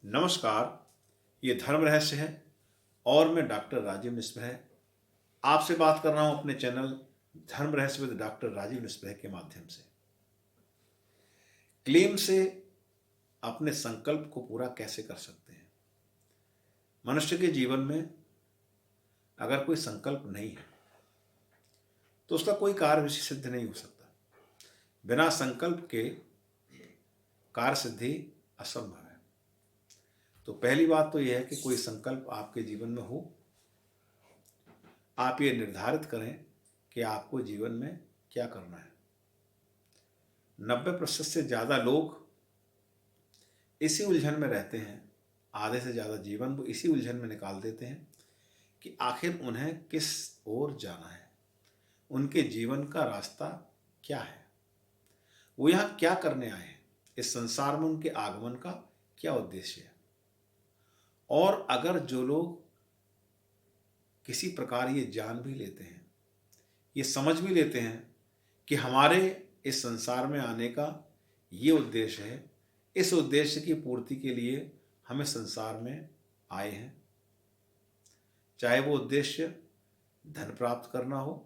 नमस्कार। ये धर्म रहस्य है और मैं डॉक्टर राजीव निस्पृह आपसे बात कर रहा हूं अपने चैनल धर्म रहस्य विद डॉक्टर राजीव निस्पृह के माध्यम से। क्लेम से अपने संकल्प को पूरा कैसे कर सकते हैं। मनुष्य के जीवन में अगर कोई संकल्प नहीं है तो उसका कोई कार्य भी सिद्ध नहीं हो सकता। बिना संकल्प के कार्य सिद्धि असंभव है। तो पहली बात तो यह है कि कोई संकल्प आपके जीवन में हो। आप ये निर्धारित करें कि आपको जीवन में क्या करना है। 90% से ज़्यादा लोग इसी उलझन में रहते हैं। आधे से ज़्यादा जीवन वो इसी उलझन में निकाल देते हैं कि आखिर उन्हें किस ओर जाना है, उनके जीवन का रास्ता क्या है, वो यहाँ क्या करने आए हैं, इस संसार में उनके आगमन का क्या उद्देश्य है। और अगर जो लोग किसी प्रकार ये जान भी लेते हैं, ये समझ भी लेते हैं कि हमारे इस संसार में आने का ये उद्देश्य है, इस उद्देश्य की पूर्ति के लिए हमें संसार में आए हैं, चाहे वो उद्देश्य धन प्राप्त करना हो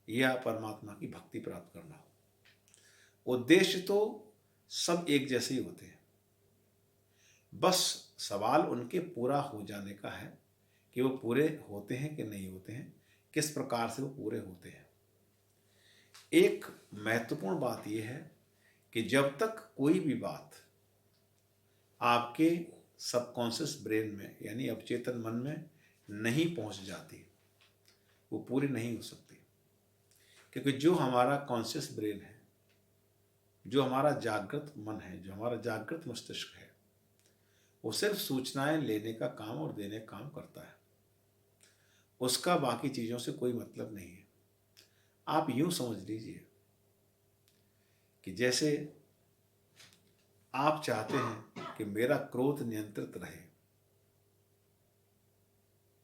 या परमात्मा की भक्ति प्राप्त करना हो, उद्देश्य तो सब एक जैसे ही होते हैं। बस सवाल उनके पूरा हो जाने का है कि वो पूरे होते हैं कि नहीं होते हैं, किस प्रकार से वो पूरे होते हैं। एक महत्वपूर्ण बात यह है कि जब तक कोई भी बात आपके सबकॉन्शियस ब्रेन में यानी अवचेतन मन में नहीं पहुंच जाती, वो पूरी नहीं हो सकती। क्योंकि जो हमारा कॉन्शियस ब्रेन है, जो हमारा जागृत मन है, जो हमारा जागृत मस्तिष्क है, वो सिर्फ सूचनाएं लेने का काम और देने का काम करता है। उसका बाकी चीज़ों से कोई मतलब नहीं है। आप यूं समझ लीजिए कि जैसे आप चाहते हैं कि मेरा क्रोध नियंत्रित रहे,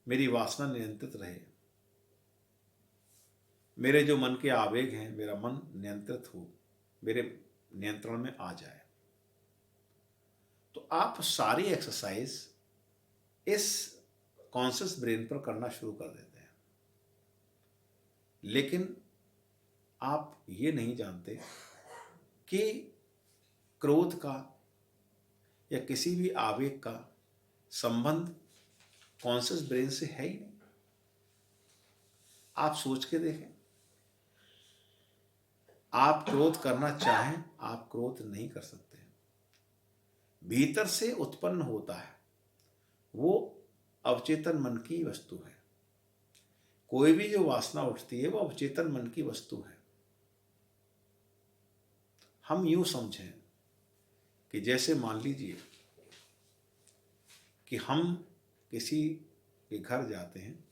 मेरी वासना नियंत्रित रहे, मेरे जो मन के आवेग हैं, मेरा मन नियंत्रित हो, मेरे नियंत्रण में आ जाए, तो आप सारी एक्सरसाइज इस कॉन्शियस ब्रेन पर करना शुरू कर देते हैं। लेकिन आप ये नहीं जानते कि क्रोध का या किसी भी आवेग का संबंध कॉन्शियस ब्रेन से है ही नहीं। आप सोच के देखें, आप क्रोध करना चाहें, आप क्रोध नहीं कर सकते। भीतर से उत्पन्न होता है, वो अवचेतन मन की वस्तु है। कोई भी जो वासना उठती है वो अवचेतन मन की वस्तु है। हम यूं समझें कि जैसे मान लीजिए कि हम किसी के घर जाते हैं,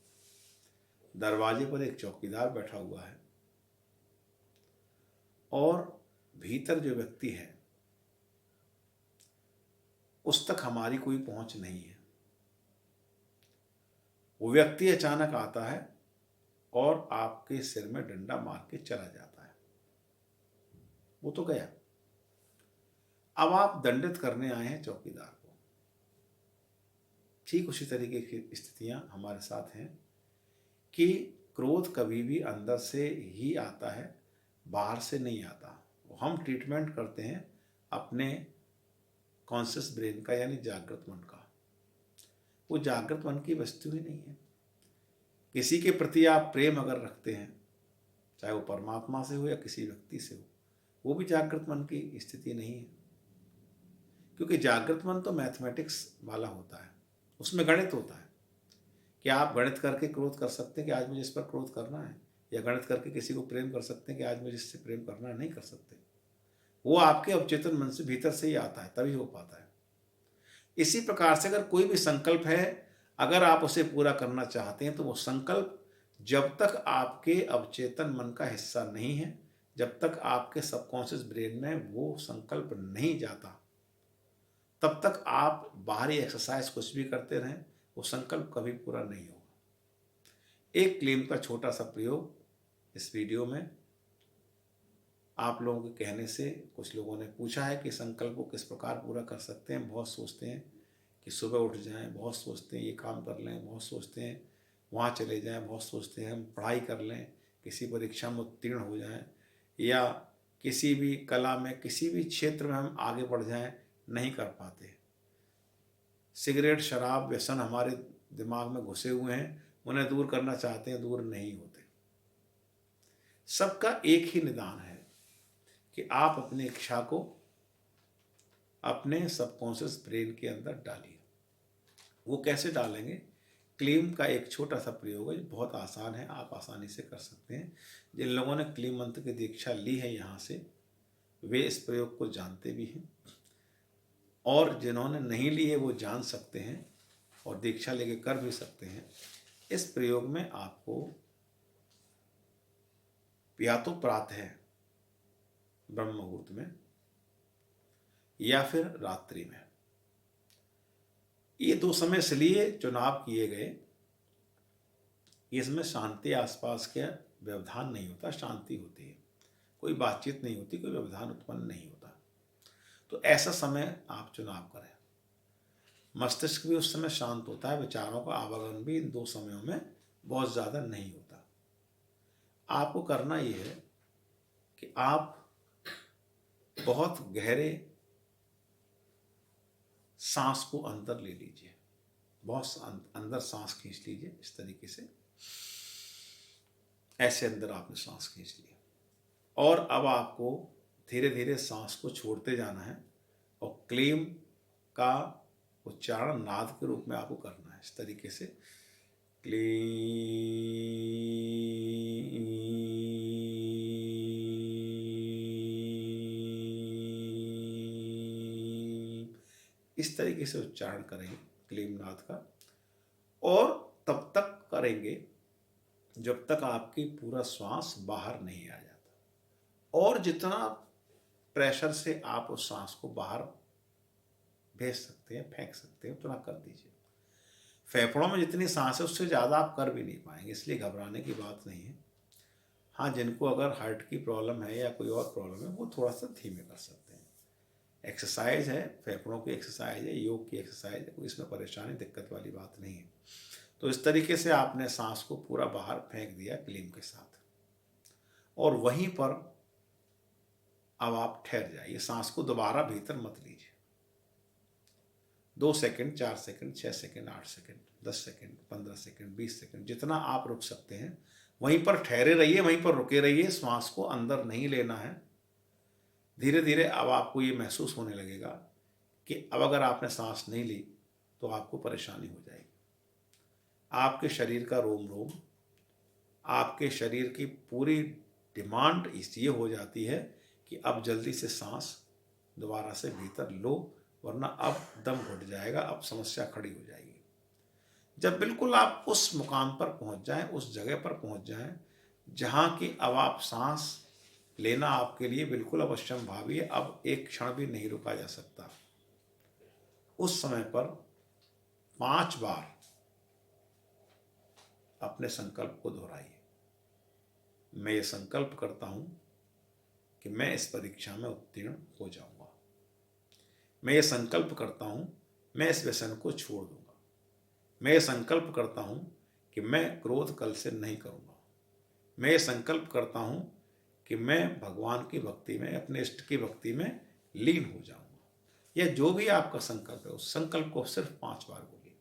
दरवाजे पर एक चौकीदार बैठा हुआ है और भीतर जो व्यक्ति है उस तक हमारी कोई पहुंच नहीं है। वो व्यक्ति अचानक आता है और आपके सिर में डंडा मार के चला जाता है। वो तो गया। अब आप दंडित करने आए हैं चौकीदार को। ठीक उसी तरीके की स्थितियां हमारे साथ हैं कि क्रोध कभी भी अंदर से ही आता है, बाहर से नहीं आता। हम ट्रीटमेंट करते हैं अपने कॉन्शियस ब्रेन का यानी जागृत मन का। वो जागृत मन की वस्तु ही नहीं है। किसी के प्रति आप प्रेम अगर रखते हैं, चाहे वो परमात्मा से हो या किसी व्यक्ति से हो, वो भी जागृत मन की स्थिति नहीं है। क्योंकि जागृत मन तो मैथमेटिक्स वाला होता है, उसमें गणित होता है। क्या आप गणित करके क्रोध कर सकते हैं कि आज मुझे इस पर क्रोध करना है, या गणित करके किसी को प्रेम कर सकते हैं कि आज मुझे इससे प्रेम करना है? नहीं कर सकते। वो आपके अवचेतन मन से भीतर से ही आता है, तभी हो पाता है। इसी प्रकार से अगर कोई भी संकल्प है, अगर आप उसे पूरा करना चाहते हैं तो वो संकल्प जब तक आपके अवचेतन मन का हिस्सा नहीं है, जब तक आपके सबकॉन्शियस ब्रेन में वो संकल्प नहीं जाता, तब तक आप बाहरी एक्सरसाइज कुछ भी करते रहें, वो संकल्प कभी पूरा नहीं होगा। एक क्लेम का छोटा सा प्रयोग इस वीडियो में। आप लोगों के कहने से कुछ लोगों ने पूछा है कि संकल्प को किस प्रकार पूरा कर सकते हैं। बहुत सोचते हैं कि सुबह उठ जाएं, बहुत सोचते हैं ये काम कर लें, बहुत सोचते हैं वहाँ चले जाएं, बहुत सोचते हैं हम पढ़ाई कर लें, किसी परीक्षा में उत्तीर्ण हो जाएं, या किसी भी कला में, किसी भी क्षेत्र में हम आगे बढ़ जाएं, नहीं कर पाते। सिगरेट, शराब, व्यसन हमारे दिमाग में घुसे हुए हैं, उन्हें दूर करना चाहते हैं, दूर नहीं होते। सबका एक ही निदान है कि आप अपनी इच्छा को अपने सबकॉन्शियस ब्रेन के अंदर डालिए। वो कैसे डालेंगे? क्लीम का एक छोटा सा प्रयोग है जो बहुत आसान है, आप आसानी से कर सकते हैं। जिन लोगों ने क्लीम मंत्र की दीक्षा ली है यहाँ से, वे इस प्रयोग को जानते भी हैं, और जिन्होंने नहीं ली है वो जान सकते हैं और दीक्षा लेके कर भी सकते हैं। इस प्रयोग में आपको या तो प्रातः ब्रह्म मुहूर्त में या फिर रात्रि में, ये दो समय इसलिए चुनाव किए गए, इसमें शांति आसपास के व्यवधान नहीं होता, शांति होती है, कोई बातचीत नहीं होती, कोई व्यवधान उत्पन्न नहीं होता। तो ऐसा समय आप चुनाव करें। मस्तिष्क भी उस समय शांत होता है, विचारों का आवागमन भी इन दो समयों में बहुत ज़्यादा नहीं होता। आपको करना ये है कि आप बहुत गहरे सांस को अंदर ले लीजिए, बहुत अंदर सांस खींच लीजिए, इस तरीके से, ऐसे अंदर आपने सांस खींच ली, और अब आपको धीरे धीरे सांस को छोड़ते जाना है और क्लीम का उच्चारण नाद के रूप में आपको करना है, इस तरीके से, क्लीम। इस तरीके से उच्चारण करेंगे क्लीम नाद का, और तब तक करेंगे जब तक आपकी पूरा श्वास बाहर नहीं आ जाता। और जितना प्रेशर से आप उस सांस को बाहर भेज सकते हैं, फेंक सकते हैं, उतना कर दीजिए। फेफड़ों में जितनी सांस है उससे ज़्यादा आप कर भी नहीं पाएंगे, इसलिए घबराने की बात नहीं है। हाँ, जिनको अगर हार्ट की प्रॉब्लम है या कोई और प्रॉब्लम है, वो थोड़ा सा धीमे कर सकते हैं। एक्सरसाइज है, फेफड़ों की एक्सरसाइज है, योग की एक्सरसाइज है, कोई इसमें परेशानी दिक्कत वाली बात नहीं है। तो इस तरीके से आपने सांस को पूरा बाहर फेंक दिया क्लीम के साथ, और वहीं पर अब आप ठहर जाइए, सांस को दोबारा भीतर मत लीजिए। 2 second, 4 second, 6 second, 8 second, 10 second, 15 second, 20 second, जितना आप रुक सकते हैं वहीं पर ठहरे रहिए, वहीं पर रुके रहिए। श्वास को अंदर नहीं लेना है। धीरे धीरे अब आपको ये महसूस होने लगेगा कि अब अगर आपने सांस नहीं ली तो आपको परेशानी हो जाएगी। आपके शरीर का रोम रोम, आपके शरीर की पूरी डिमांड इसलिए हो जाती है कि अब जल्दी से सांस दोबारा से भीतर लो, वरना अब दम घुट जाएगा, अब समस्या खड़ी हो जाएगी। जब बिल्कुल आप उस मुकाम पर पहुंच जाएं, उस जगह पर पहुंच जाएं जहां की अब आप सांस लेना आपके लिए बिल्कुल अवश्यंभावी है, अब एक क्षण भी नहीं रुका जा सकता, उस समय पर 5 बार अपने संकल्प को दोहराइए। मैं ये संकल्प करता हूं कि मैं इस परीक्षा में उत्तीर्ण हो जाऊंगा। मैं ये संकल्प करता हूं मैं इस व्यसन को छोड़ दूंगा। मैं ये संकल्प करता हूं कि मैं क्रोध कल से नहीं करूंगा। मैं ये संकल्प करता हूं कि मैं भगवान की भक्ति में, अपने इष्ट की भक्ति में लीन हो जाऊंगा। यह जो भी आपका संकल्प है, उस संकल्प को सिर्फ 5 बार बोलिए,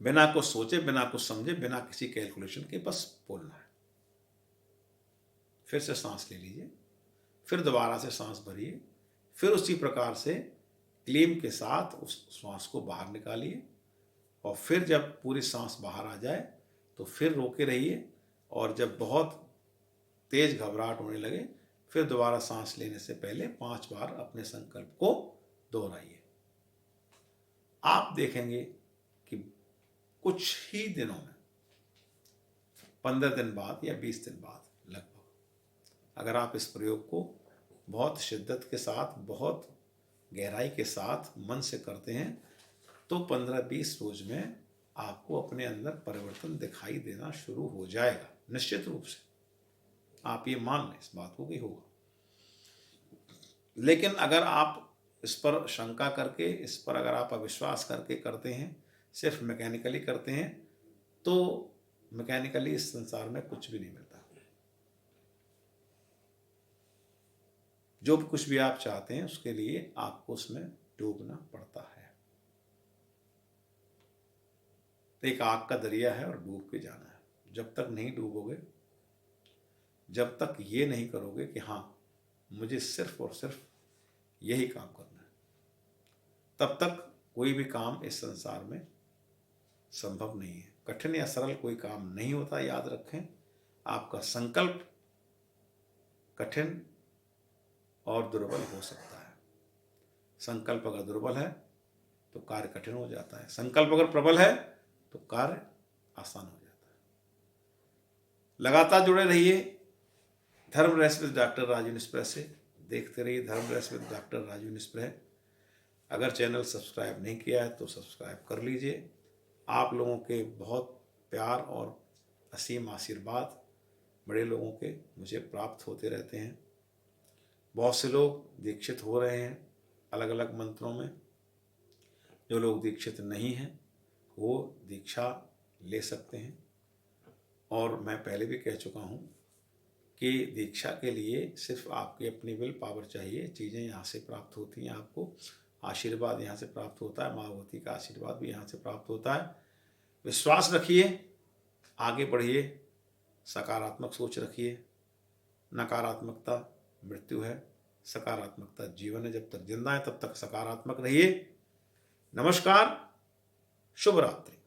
बिना कुछ सोचे, बिना कुछ समझे, बिना किसी कैलकुलेशन के, बस बोलना है। फिर से सांस ले लीजिए, फिर दोबारा से सांस भरिए, फिर उसी प्रकार से क्लीम के साथ उस श्वास को बाहर निकालिए, और फिर जब पूरी सांस बाहर आ जाए तो फिर रोके रहिए, और जब बहुत तेज घबराहट होने लगे फिर दोबारा सांस लेने से पहले 5 बार अपने संकल्प को दोहराइए। आप देखेंगे कि कुछ ही दिनों में, 15 दिन बाद या 20 दिन बाद लगभग, अगर आप इस प्रयोग को बहुत शिद्दत के साथ, बहुत गहराई के साथ मन से करते हैं, तो 15-20 रोज में आपको अपने अंदर परिवर्तन दिखाई देना शुरू हो जाएगा। निश्चित रूप से आप ये मान लें इस बात को कि होगा। लेकिन अगर आप इस पर शंका करके, इस पर अगर आप अविश्वास करके करते हैं, सिर्फ मैकेनिकली करते हैं, तो मैकेनिकली इस संसार में कुछ भी नहीं मिलता। जो कुछ भी आप चाहते हैं उसके लिए आपको उसमें डूबना पड़ता है। एक आग का दरिया है और डूब के जाना है। जब तक नहीं डूबोगे, जब तक ये नहीं करोगे कि हाँ मुझे सिर्फ और सिर्फ यही काम करना है, तब तक कोई भी काम इस संसार में संभव नहीं है। कठिन या सरल कोई काम नहीं होता, याद रखें। आपका संकल्प कठिन और दुर्बल हो सकता है। संकल्प अगर दुर्बल है तो कार्य कठिन हो जाता है, संकल्प अगर प्रबल है तो कार्य आसान हो जाता है। लगातार जुड़े रहिए धर्म रहस्य विद डॉक्टर राजू निस्प्रे से। देखते रहिए धर्म रहस्य विद डॉक्टर राजू निस्प्रे। अगर चैनल सब्सक्राइब नहीं किया है तो सब्सक्राइब कर लीजिए। आप लोगों के बहुत प्यार और असीम आशीर्वाद बड़े लोगों के मुझे प्राप्त होते रहते हैं। बहुत से लोग दीक्षित हो रहे हैं अलग अलग मंत्रों में। जो लोग दीक्षित नहीं हैं वो दीक्षा ले सकते हैं। और मैं पहले भी कह चुका हूँ कि दीक्षा के लिए सिर्फ आपकी अपनी विल पावर चाहिए। चीज़ें यहाँ से प्राप्त होती हैं, आपको आशीर्वाद यहाँ से प्राप्त होता है, माँ भगवती का आशीर्वाद भी यहाँ से प्राप्त होता है। विश्वास रखिए, आगे बढ़िए, सकारात्मक सोच रखिए। नकारात्मकता मृत्यु है, सकारात्मकता जीवन है। जब तक जिंदा है तब तक सकारात्मक रहिए। नमस्कार, शुभ रात्रि।